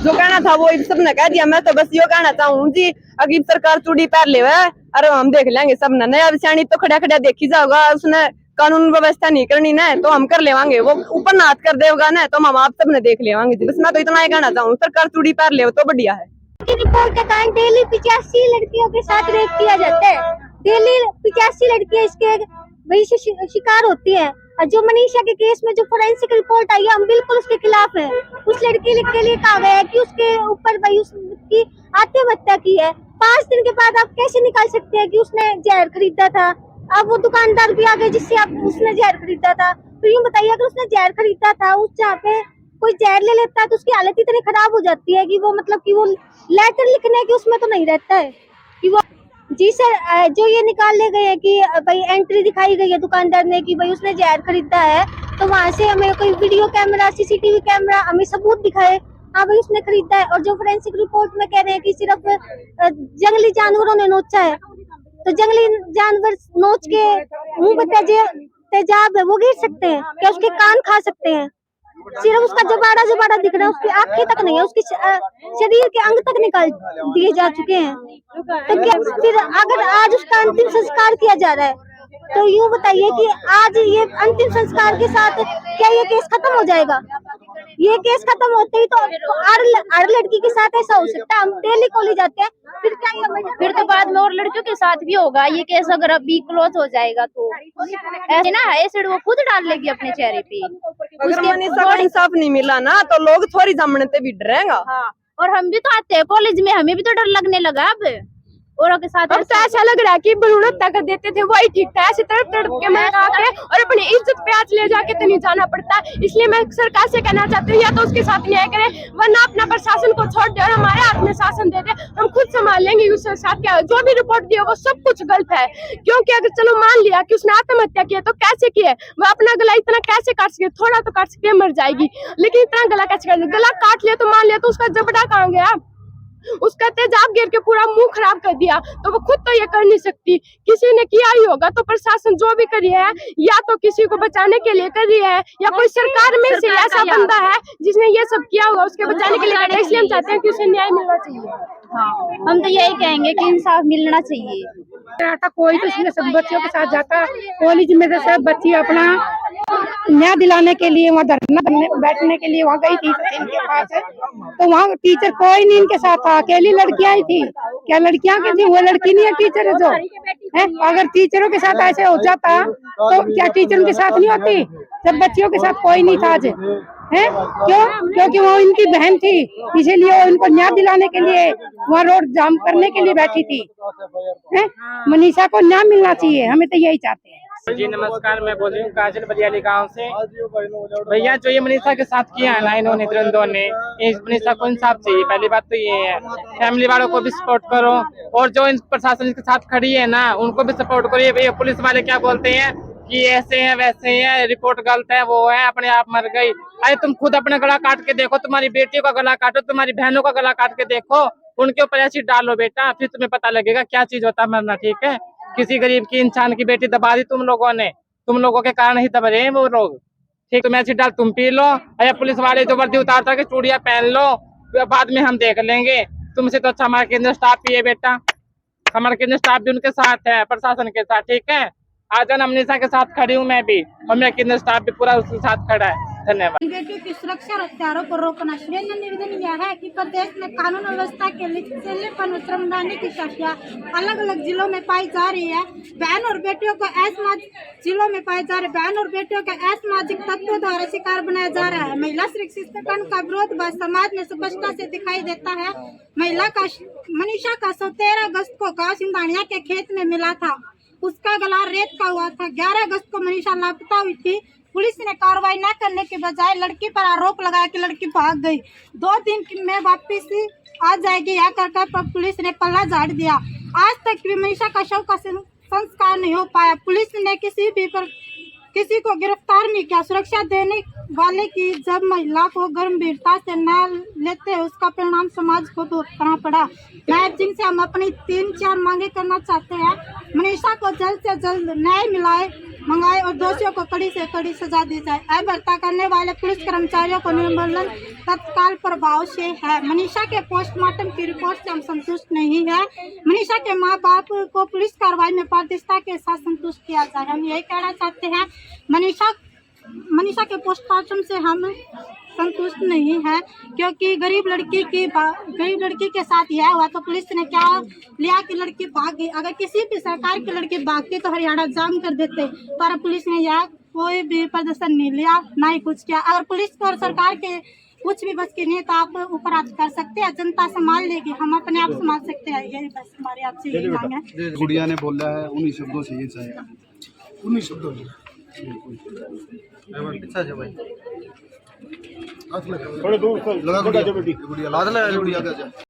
जो कहना था वो सबने कह दिया। मैं तो बस यो कहना चाहूँ जी, अगर सरकार चूड़ी पैर ले अरे हम देख लेंगे सब ने। नया विषाणी तो खड़ा खड़ा देखी जाओगा, उसने कानून व्यवस्था नहीं करनी ना तो हम कर लेवांगे, वो ऊपर ना हाथ कर देगा ना तो हम आप सब ने देख लेवांगे। बस मैं तो इतना ही कहना चाहूँ, सरकार चूड़ी पैर ले तो बढ़िया है। रिपोर्ट के कारण डेली 85 लड़कियों के साथ रेप किया जाता है। डेली 85 लड़कियां इसके वही शिकार होती है। और जो मनीषा के केस में जो फोरेंसिक रिपोर्ट आई है, हम बिल्कुल उसके खिलाफ है। उस लड़की के लिए कहा गया है कि उसके ऊपर वही उसकी आत्महत्या की है। 5 दिन के बाद आप कैसे निकाल सकते हैं कि उसने जहर खरीदा था। अब वो दुकानदार भी आ गए जिससे आप उसने जहर खरीदा था। तो यूँ बताइए, अगर उसने जहर खरीदा था, उस जहाँ पे कोई जहर ले लेता है तो उसकी हालत इतनी खराब हो जाती है कि वो मतलब कि वो लेटर लिखने की उसमें तो नहीं रहता है कि वो। जी सर, जो ये निकाल ले गए हैं कि भाई एंट्री दिखाई गई है दुकानदार ने कि भाई उसने जहर खरीदा है, तो वहाँ से हमें कोई वीडियो कैमरा, सीसीटीवी कैमरा हमें सबूत दिखाए हाँ भाई उसने खरीदा है। और जो फोरेंसिक रिपोर्ट में कह रहे हैं कि सिर्फ जंगली जानवरों ने नोचा है, तो जंगली जानवर नोच के मुंह पे तेजाब है वो गिर सकते हैं क्या? उसके कान खा सकते हैं? सिर्फ उसका जबाड़ा दिख रहा है, उसकी आंखें तक नहीं है, उसकी शरीर के अंग तक निकाल दिए जा चुके हैं। तो क्या फिर अगर आज उसका अंतिम संस्कार किया जा रहा है, तो यूँ बताइए कि आज ये अंतिम संस्कार के साथ क्या ये केस खत्म हो जाएगा? ये केस खत्म होते ही तो हर लड़की के साथ ऐसा हो सकता है। हम डेली कॉलेज जाते हैं, फिर तो बाद में और लड़कियों के साथ भी होगा ये केस। अगर अभी क्लोज हो जाएगा तो ऐसे ना एसिड वो खुद डाल लेगी अपने चेहरे पे। अगर मनीषा को इंसाफ नहीं मिला ना तो लोग थोड़ी जमने ते भी डरेगा। हाँ, और हम भी तो आते हैं कॉलेज में, हमें भी तो डर लगने लगा अब औरों के साथ। अब तो ऐसा लग रहा है कि भ्रूण हत्या कर देते थे वही ठीक था। ऐसे तड़प के मरना के और अपनी इज्जत पे आज ले जाके तो नहीं जाना पड़ता। इसलिए मैं सरकार से कहना चाहती हूँ, या तो उसके साथ न्याय करे वरना अपना प्रशासन को छोड़ दे और हमारे हाथ में शासन दे दे, हम खुद संभाल लेंगे। उसके साथ क्या जो भी रिपोर्ट दी वो सब कुछ गलत है। क्योंकि अगर चलो मान लिया कि उसने आत्महत्या की तो कैसे की है, वो अपना गला इतना कैसे काट सके? थोड़ा तो काट सके, मर जाएगी, लेकिन इतना गला कैसे काट? गला काट लिया तो मान लिया तो उसका जबड़ा कहाँ गया? उसका तेजाब गिर के पूरा मुंह खराब कर दिया, तो वो खुद तो ये कर नहीं सकती, किसी ने किया ही होगा। तो प्रशासन जो भी करी है या तो किसी को बचाने के लिए कर रही है, या कोई सरकार में से ऐसा बंदा है जिसने ये सब किया होगा उसके बचाने के लिए कर रही है। इसलिए हम चाहते हैं कि उसे न्याय मिलना चाहिए। हाँ, हम तो यही कहेंगे कि इंसाफ मिलना चाहिए। कोई तो इसमें सब बच्चों के साथ जाता कॉलेज में, तो सब बच्ची अपना न्याय दिलाने के लिए वहाँ धरना बैठने के लिए वहाँ गई थी इनके पास, तो वहाँ टीचर कोई नहीं इनके साथ था, अकेली लड़कियां ही थी। क्या लड़कियां की थी? वो लड़की नहीं है टीचर है जो है। अगर टीचरों के साथ ऐसे हो जाता तो क्या टीचर के साथ नहीं होती? जब बच्चियों के साथ कोई नहीं था आज है, क्यों? क्योंकि वो इनकी बहन थी, इसीलिए वो इनको न्याय दिलाने के लिए वहाँ रोड जाम करने के लिए बैठी थी। मनीषा को न्याय मिलना चाहिए, हमें तो यही चाहते हैं। जी नमस्कार, मैं बोल रही हूँ काजल बलियाली गांव से। भैया जो ये मनीषा के साथ किया है ना इन्होंने द्वंद्व ने, इस मनीषा को इंसाफ चाहिए। पहली बात तो ये है, फैमिली वालों को भी सपोर्ट करो और जो इन प्रशासन के साथ खड़ी है ना उनको भी सपोर्ट करो। ये पुलिस वाले क्या बोलते हैं कि ऐसे है वैसे है, रिपोर्ट गलत है, वो है, अपने आप मर गई। अरे तुम खुद अपना गला काट के देखो, तुम्हारी बेटियों का गला काटो, तुम्हारी बहनों का गला काट के देखो, उनके ऊपर एसिड डालो बेटा, फिर तुम्हें पता लगेगा क्या चीज होता है मरना। ठीक है, किसी गरीब की इंसान की बेटी दबा दी तुम लोगों ने, तुम लोगों के कारण ही दब रहे हैं वो लोग। ठीक, तुम एसिड डाल तुम पी लो, या पुलिस वाले जो वर्दी उतार के चूड़ियां पहन लो, बाद में हम देख लेंगे। तुमसे तो अच्छा हमारा केंद्र स्टाफ ही है बेटा, हमारा केंद्र स्टाफ भी उनके साथ है, प्रशासन के साथ। ठीक है, आज मनीषा के साथ खड़ी हूँ मैं भी, और मेरा केंद्र स्टाफ भी पूरा उसके साथ खड़ा है। धन्यवाद। बेटियों की सुरक्षा और हत्यारों को रोकना। श्रेय निवेदन यह है कि प्रदेश में कानून व्यवस्था के लिचेलेपन और श्रमदानी की समस्या अलग अलग जिलों में पाई जा रही है। बहन और बेटियों को जिलों में पाए जा रहे बहन और बेटियों के असामाजिक तत्वों द्वारा शिकार बनाया जा रहा है। महिला सुरक्षीकरण का विरोध समाज में स्पष्टता से दिखाई देता है। मनीषा का 13 अगस्त को गाँव सिंधानिया के खेत में मिला था, उसका गला रेत का हुआ था। 11 अगस्त को मनीषा लापता हुई थी। पुलिस ने कार्रवाई न करने के बजाय लड़की पर आरोप लगाया कि लड़की भाग गई, 2 दिन में वापस आ जाएगी यह कहकर पुलिस ने पल्ला झाड़ दिया। आज तक भी मनीषा का शव का संस्कार नहीं हो पाया। पुलिस ने किसी को गिरफ्तार नहीं किया। सुरक्षा देने वाले की जब महिला को गंभीरता से न लेते उसका परिणाम समाज को भुगतना पड़ा। न्याय जिनसे हम अपनी 3-4 मांगे करना चाहते हैं। मनीषा को जल्द से जल्द न्याय मिलाए मंगाए और दोषियों को कड़ी से कड़ी सजा दी जाए। अभद्रता करने वाले पुलिस कर्मचारियों को निर्मूलन तत्काल प्रभाव से है। मनीषा के पोस्टमार्टम की रिपोर्ट से हम संतुष्ट नहीं है। मनीषा के माँ बाप को पुलिस कार्रवाई में पारदर्शिता के साथ संतुष्ट किया जाए। हम यही कहना चाहते हैं, मनीषा के पोस्टमार्टम से हम संतुष्ट नहीं है, क्योंकि गरीब लड़की के साथ यह हुआ तो पुलिस ने क्या लिया कि लड़की भाग गई। अगर किसी भी सरकार की लड़की भागती तो हरियाणा जाम कर देते, पर पुलिस ने यह कोई भी प्रदर्शन नहीं लिया, ना ही कुछ किया। अगर पुलिस को और सरकार के कुछ भी बच के नहीं तो आप उपराध कर सकते हैं, जनता संभाल लेगी, हम अपने आप संभाल सकते हैं। यही बस हमारे आपसे यही मांग है। गुड़िया ने बोला है उन्हीं शब्दों से ये चाहेगा, उन्हीं शब्दों में थोड़े दूर लगा गुड़िया, लाद ले गुड़िया का।